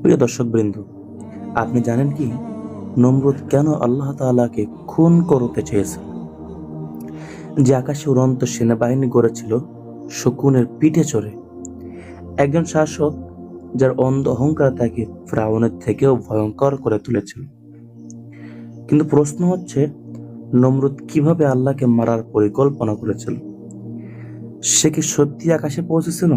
প্রিয় দর্শকবৃন্দ, আপনি জানেন কি নমরুদ কেন আল্লাহ তাআলাকে খুন করতে চেয়েছিল? যে আকাশে উড়ন্ত সেনাবাহিনী গড়েছিল শকুনের পিঠে চড়ে, একজন শাসক যার অন্ধ অহংকার তাকে ফেরাউনের থেকেও ভয়ঙ্কর করে তুলেছিল। কিন্তু প্রশ্ন হচ্ছে, নমরুদ কিভাবে আল্লাহকে মারার পরিকল্পনা করেছিল? সে কি সত্যি আকাশে পৌঁছেছিল?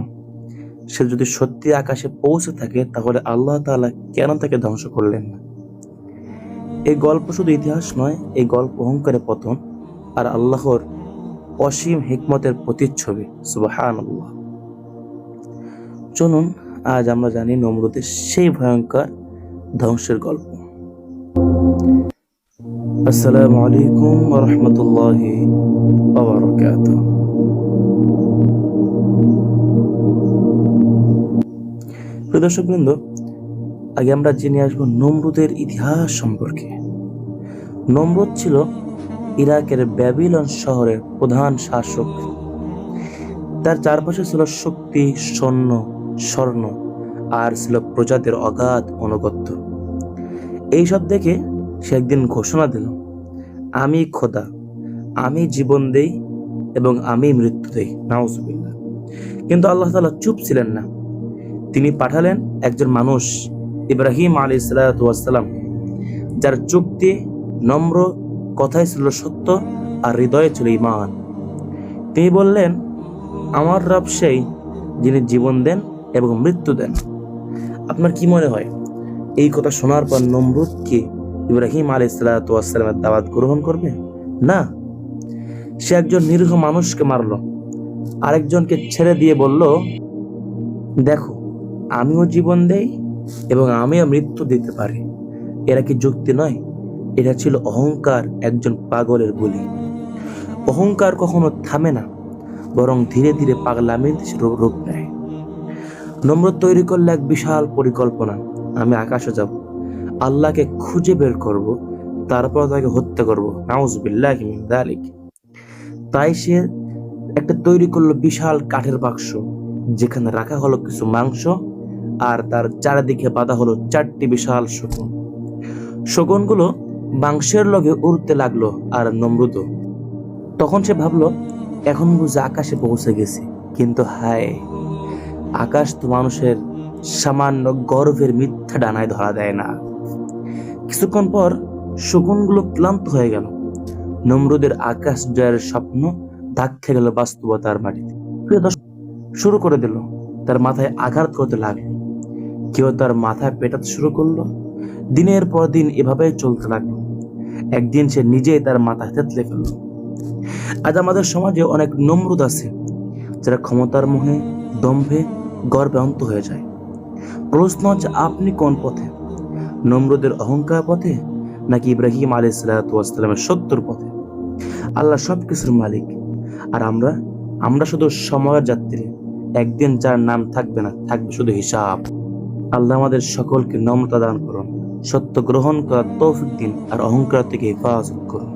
সে যদি সত্যি আকাশে পৌঁছে থাকে, তাহলে আল্লাহ তাআলা কেন তাকে ধ্বংস করলেন না? এই গল্প শুধু ইতিহাস নয়, এই গল্প অহংকারের পতন আর আল্লাহর অসীম হিকমতের প্রতিচ্ছবি। সুবহানাল্লাহ। চলুন আজ আমরা জানি নমরুদের সেই ভয়ঙ্কর ধ্বংসের গল্প। আসসালামু আলাইকুম ওয়া রাহমাতুল্লাহি ওয়া বারাকাতুহু। প্রিয় দর্শকবৃন্দ, আগে আমরা জেনে আসবো নমরুদের ইতিহাস সম্পর্কে। নমরুদ ছিল ইরাকের ব্যাবিলন শহরের প্রধান শাসক। তার চারপাশে ছিল শক্তি, সৈন্য, স্বর্ণ আর ছিল প্রজাদের অগাধ আনুগত্য। এইসব দেখে সে একদিন ঘোষণা দিল, আমি খোদা, আমি জীবন দেই এবং আমি মৃত্যু দেই। নাউজুবিল্লাহ। কিন্তু আল্লাহ তাআলা চুপ ছিলেন না। তিনি পাঠালেন একজন মানুষ, ইব্রাহিম আলাইহিস সালাম, যার চুক্তি নম্র, কথাই ছিল সত্য আর হৃদয়ে ছিল ঈমান। তিনি বললেন, আমার রব সেই যিনি জীবন দেন এবং মৃত্যু দেন। আপনার কি মনে হয়, এই কথা শোনার পর নমরুদ কি ইব্রাহিম আলাইহিস সালামের দাওয়াত গ্রহণ করবে? না। সে একজন নিরীহ মানুষকে মারল, আরেকজনকে ছেড়ে দিয়ে বলল, দেখো, আমিও জীবন দেই এবং আমিও মৃত্যু দিতে পারি। এরা কি যুক্তি নয়? এটা ছিল অহংকার, একজন পাগলের বলি। অহংকার কখনো থামে না, বরং ধীরে ধীরে পাগলামির রূপ নেয়। নমরুদ তৈরি করল এক বিশাল পরিকল্পনা। আমি আকাশে যাব, আল্লাহকে খুঁজে বের করব, তারপর তাকে হত্যা করব। নাউজুবিল্লাহি মিন যালিক। তাই সে একটা তৈরি করলো বিশাল কাঠের বাক্স, যেখানে রাখা হলো কিছু মাংস আর তার চারিদিকে বাঁধা হলো 4টি বিশাল শকুন। শকুনগুলো মাংসের লোভে উড়তে লাগলো আর নমরুদও। তখন সে ভাবলো, এখন বুঝে আকাশে পৌঁছে গেছি। কিন্তু হায়, আকাশ তো মানুষের সামান্য গর্ভের মিথ্যা ডানায় ধরা দেয় না। কিছুক্ষণ পর শকুনগুলো ক্লান্ত হয়ে গেল। নমরুদের আকাশ জয়ের স্বপ্ন ধাক্কা গেল বাস্তবতার মাটিতে। প্রিয় দর্শক, শুরু করে দিল, তার মাথায় আঘাত করতে লাগলো। কেউ তার মাথায় পেটাতে শুরু করলো। দিনের পর দিন এভাবেই চলতে লাগলো। একদিন সে নিজেই তার মাথা থেতলে ফেলল। আজ আমাদের সমাজে অনেক নমরুদ আছে, যারা ক্ষমতার মোহে, দম্ভে, গর্বে অন্ত হয়ে যায়। প্রশ্ন হচ্ছে, আপনি কোন পথে? নমরুদের অহংকার পথে, নাকি ইব্রাহিম আলাইহিস সালামের সত্যর পথে? আল্লাহ সবকিছুর মালিক, আর আমরা শুধু সময়ের যাত্রী। একদিন যার নাম থাকবে না, থাকবে শুধু হিসাব। আল্লাহ আমাদের সকলকে নম্রতা দান করুন, সত্য গ্রহণ করার তৌফিক দিন আর অহংকার থেকে হেফাজত করুন।